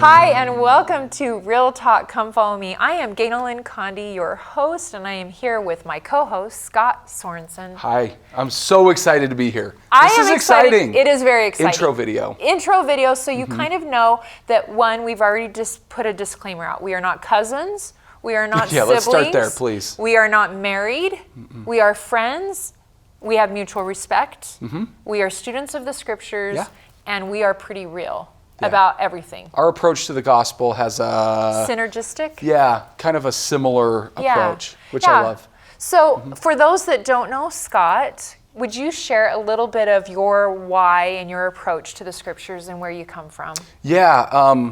Hi, and welcome to Real Talk, Come Follow Me. I am Ganel-Lyn, your host, and I am here with my co-host, Scott Sorensen. Hi, I'm so excited to be here. This is exciting. It is very exciting. Intro video. Intro video, so you kind of know that, one, we've already just put a disclaimer out. We are not cousins. We are not siblings. Let's start there, please. We are not married. We are friends. We have mutual respect. We are students of the scriptures, and we are pretty real. About everything. Our approach to the gospel has a... synergistic? Yeah, kind of a similar approach, which I love. So for those that don't know Scott, would you share a little bit of your why and your approach to the scriptures and where you come from? Yeah,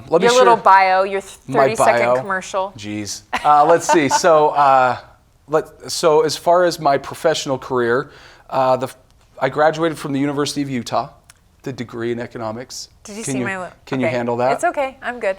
let me share... Your little bio, your 30-second commercial. Jeez. Let's see. So as far as my professional career, I graduated from the University of Utah. The degree in economics. Did you see my... Can you handle that? It's okay. I'm good.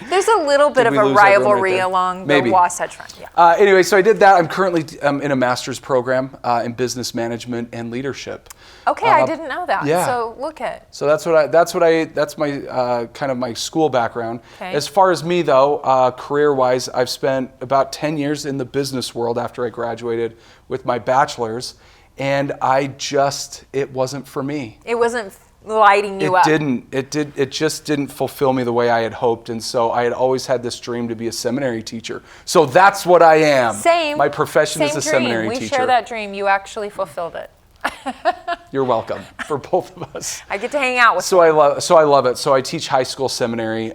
There's a little bit of a rivalry along the Wasatch Front. Yeah. Anyway, so I did that. I'm currently in a master's program in business management and leadership. Okay, I didn't know that. Yeah. So look at. So that's my kind of my school background. Okay. As far as me though, career-wise, I've spent about 10 years in the business world after I graduated with my bachelor's. And it wasn't for me. It wasn't lighting you up. It just didn't fulfill me the way I had hoped. And so I had always had this dream to be a seminary teacher. So that's what I am. Same. My profession is a seminary teacher. We share that dream. You actually fulfilled it. You're welcome for both of us. I get to hang out with you. I love it. So I teach high school seminary.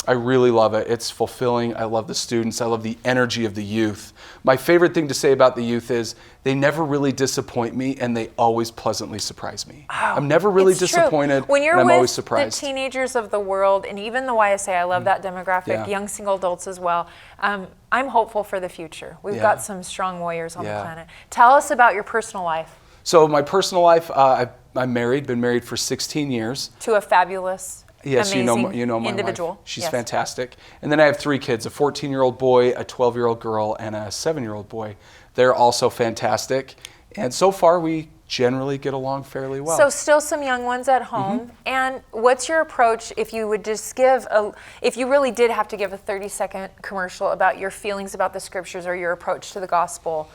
I really love it. It's fulfilling. I love the students. I love the energy of the youth. My favorite thing to say about the youth is they never really disappoint me, and they always pleasantly surprise me. Oh, I'm never really disappointed, when you're and I'm with always surprised. The teenagers of the world, and even the YSA, I love that demographic, young single adults as well. I'm hopeful for the future. We've got some strong warriors on the planet. Tell us about your personal life. So my personal life, I'm married, been married for 16 years. To a fabulous, amazing you know my individual. Wife. She's fantastic. And then I have 3 kids, a 14-year-old boy, a 12-year-old girl, and a 7-year-old boy. They're also fantastic. And so far, we generally get along fairly well. So still some young ones at home. And what's your approach if you would just if you really did have to give a 30-second commercial about your feelings about the scriptures or your approach to the gospel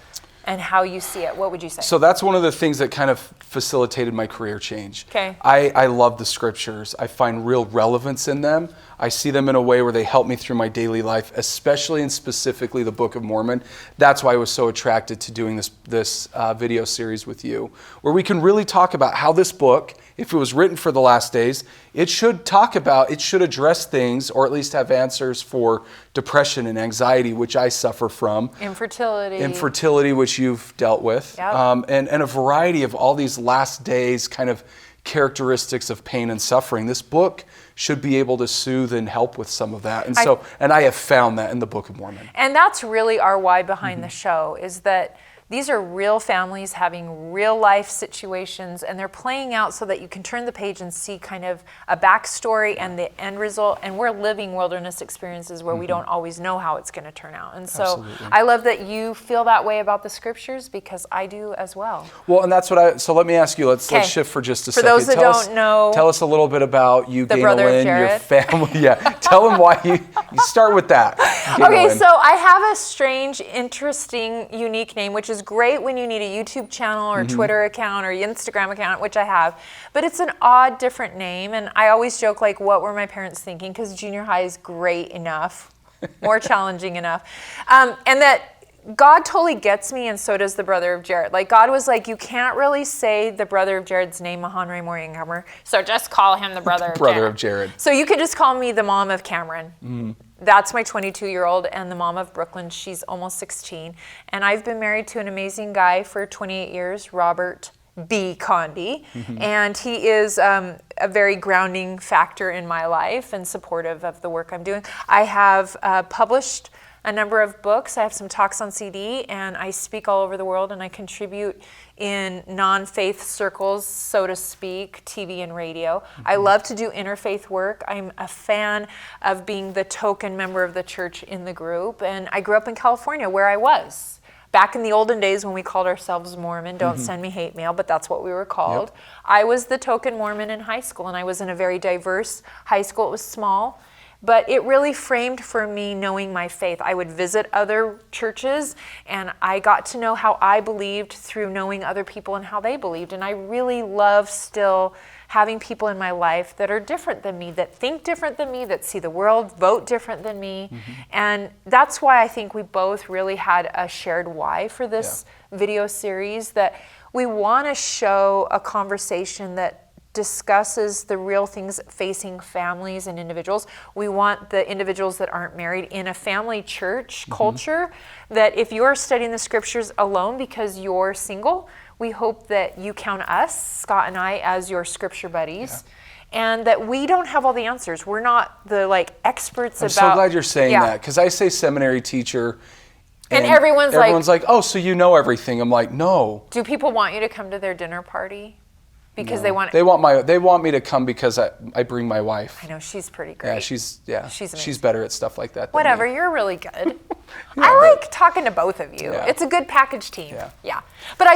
and how you see it, what would you say? So that's one of the things that kind of facilitated my career change. Okay. I love the scriptures. I find real relevance in them. I see them in a way where they help me through my daily life, especially and specifically the Book of Mormon. That's why I was so attracted to doing this video series with you, where we can really talk about how this book, if it was written for the last days, it should address things, or at least have answers for depression and anxiety, which I suffer from. Infertility, which you've dealt with. Yep. And a variety of all these last days kind of characteristics of pain and suffering. This book should be able to soothe and help with some of that. And I have found that in the Book of Mormon. And that's really our why behind the show, is that these are real families having real life situations, and they're playing out so that you can turn the page and see kind of a backstory and the end result. And we're living wilderness experiences where we don't always know how it's going to turn out. And so I love that you feel that way about the scriptures, because I do as well. Well, and that's so let me ask you, let's shift for just a second. For those that don't know, tell us a little bit about you, Ganel-Lyn, your family. Tell them why you start with that. Okay, so I have a strange, interesting, unique name, which is great when you need a YouTube channel or Twitter account or Instagram account, which I have, but it's an odd, different name. And I always joke, like, what were my parents thinking? Because junior high is great enough, more challenging enough. And that God totally gets me, and so does the brother of Jared. Like, God was like, you can't really say the brother of Jared's name, Mahanre Morianghammer, so just call him the brother of Jared. So you could just call me the mom of Cameron. That's my 22-year-old, and the mom of Brooklyn. She's almost 16. And I've been married to an amazing guy for 28 years, Robert B. Condi. And he is a very grounding factor in my life and supportive of the work I'm doing. I have published a number of books. I have some talks on CD, and I speak all over the world, and I contribute in non-faith circles, so to speak, TV and radio. I love to do interfaith work. I'm a fan of being the token member of the church in the group, and I grew up in California, where I was back in the olden days when we called ourselves Mormon, don't send me hate mail, but that's what we were called. I was the token Mormon in high school, and I was in a very diverse high school. It was small. But it really framed for me knowing my faith. I would visit other churches, and I got to know how I believed through knowing other people and how they believed. And I really love still having people in my life that are different than me, that think different than me, that see the world, vote different than me. And that's why I think we both really had a shared why for this video series, that we want to show a conversation that discusses the real things facing families and individuals. We want the individuals that aren't married in a family church culture, that if you're studying the scriptures alone because you're single, we hope that you count us, Scott and I, as your scripture buddies. And that we don't have all the answers. We're not the experts I'm so glad you're saying that, because I say seminary teacher, and everyone's like, oh, so you know everything. I'm like, no. Do people want you to come to their dinner party? Because they want me to come because I bring my wife. I know, she's pretty great. She's better at stuff like that than Whatever, me. You're really good. I like talking to both of you. It's a good package team. Yeah. But I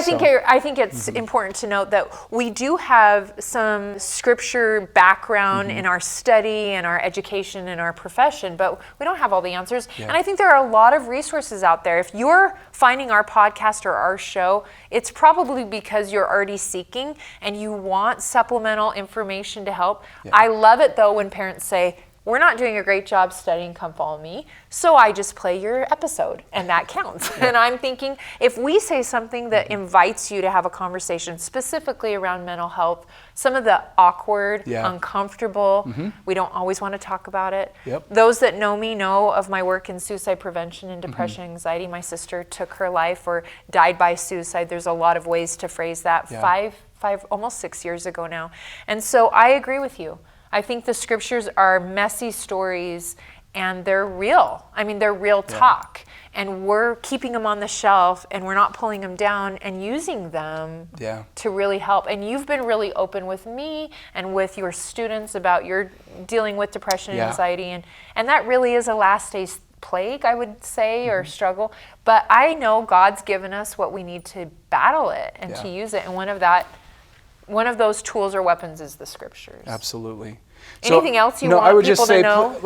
think it's important to note that we do have some scripture background in our study and our education and our profession, but we don't have all the answers. And I think there are a lot of resources out there. If you're finding our podcast or our show, it's probably because you're already seeking and you want supplemental information to help. I love it though when parents say, we're not doing a great job studying, come follow me, so I just play your episode, and that counts. And I'm thinking, if we say something that invites you to have a conversation specifically around mental health, some of the awkward, uncomfortable, we don't always want to talk about it. Those that know me know of my work in suicide prevention and depression and anxiety. My sister took her life or died by suicide. There's a lot of ways to phrase that. 5, almost 6 years ago now. And so I agree with you. I think the scriptures are messy stories, and they're real. I mean, they're real talk. And we're keeping them on the shelf, and we're not pulling them down and using them to really help. And you've been really open with me and with your students about your dealing with depression and anxiety. And that really is a last day's plague, I would say, or struggle. But I know God's given us what we need to battle it and to use it. And one of those tools or weapons is the scriptures. Absolutely. Anything else you want I would people just say, to know?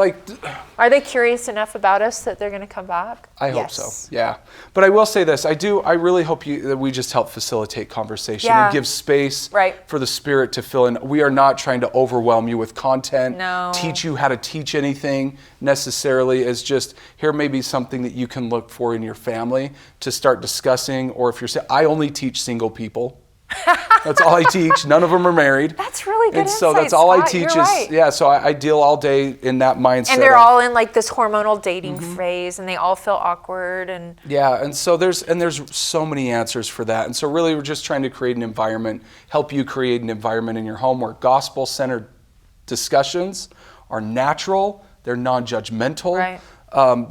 Are they curious enough about us that they're going to come back? I hope so. Yeah. But I will say this. I really hope that we just help facilitate conversation and give space for the Spirit to fill in. We are not trying to overwhelm you with content, teach you how to teach anything necessarily. It's just, here may be something that you can look for in your family to start discussing. Or if you're I only teach single people. That's all I teach. None of them are married. That's really good. And so that's all I teach so I deal all day in that mindset. And they're all in this hormonal dating phase, and they all feel awkward and and so there's so many answers for that. And so really we're just trying to create an environment, help you create an environment in your home where gospel-centered discussions are natural, they're non-judgmental,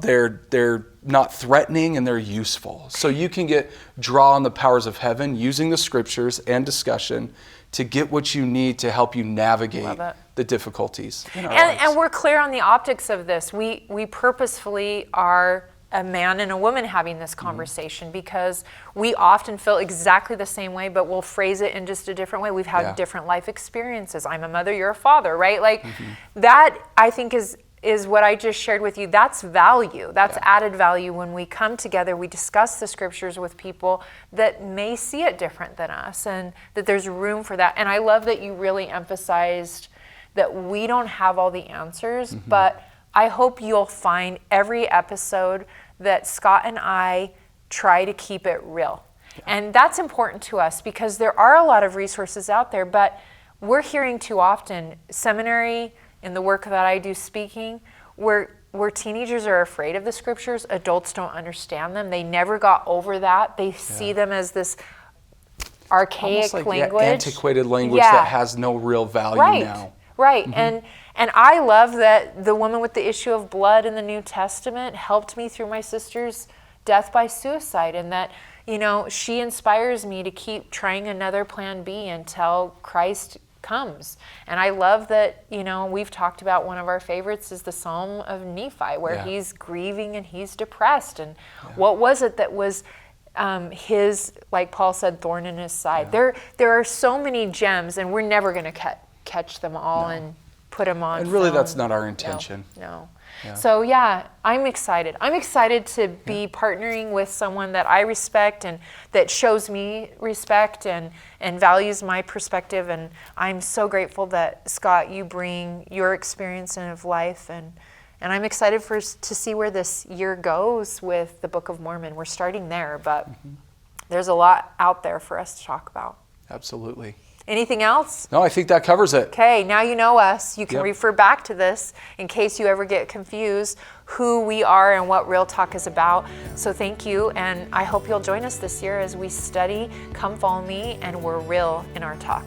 they're not threatening, and they're useful. So you can draw on the powers of heaven using the scriptures and discussion to get what you need to help you navigate the difficulties in our lives. And we're clear on the optics of this. We purposefully are a man and a woman having this conversation because we often feel exactly the same way, but we'll phrase it in just a different way. We've had different life experiences. I'm a mother, you're a father, right? That I think is what I just shared with you. That's value. That's added value when we come together, we discuss the scriptures with people that may see it different than us, and that there's room for that. And I love that you really emphasized that we don't have all the answers, but I hope you'll find every episode that Scott and I try to keep it real. And that's important to us because there are a lot of resources out there, but we're hearing too often, seminary, in the work that I do speaking, where teenagers are afraid of the scriptures, adults don't understand them. They never got over that. They see them as this archaic language. Antiquated language that has no real value now. And I love that the woman with the issue of blood in the New Testament helped me through my sister's death by suicide, and that, she inspires me to keep trying another plan B until Christ comes. And I love that, we've talked about one of our favorites is the Psalm of Nephi, where he's grieving and he's depressed. And what was it that was his, like Paul said, thorn in his side. There are so many gems, and we're never going to catch them all and put them on And really, film. that's not our intention. No. Yeah. So yeah, I'm excited. I'm excited to be partnering with someone that I respect and that shows me respect and values my perspective. And I'm so grateful that, Scott, you bring your experience of life, and I'm excited to see where this year goes with the Book of Mormon. We're starting there, but there's a lot out there for us to talk about. Absolutely. Anything else? No, I think that covers it. Okay, now you know us. You can Yep. refer back to this in case you ever get confused who we are and what Real Talk is about. So thank you, and I hope you'll join us this year as we study Come Follow Me, and we're real in our talk.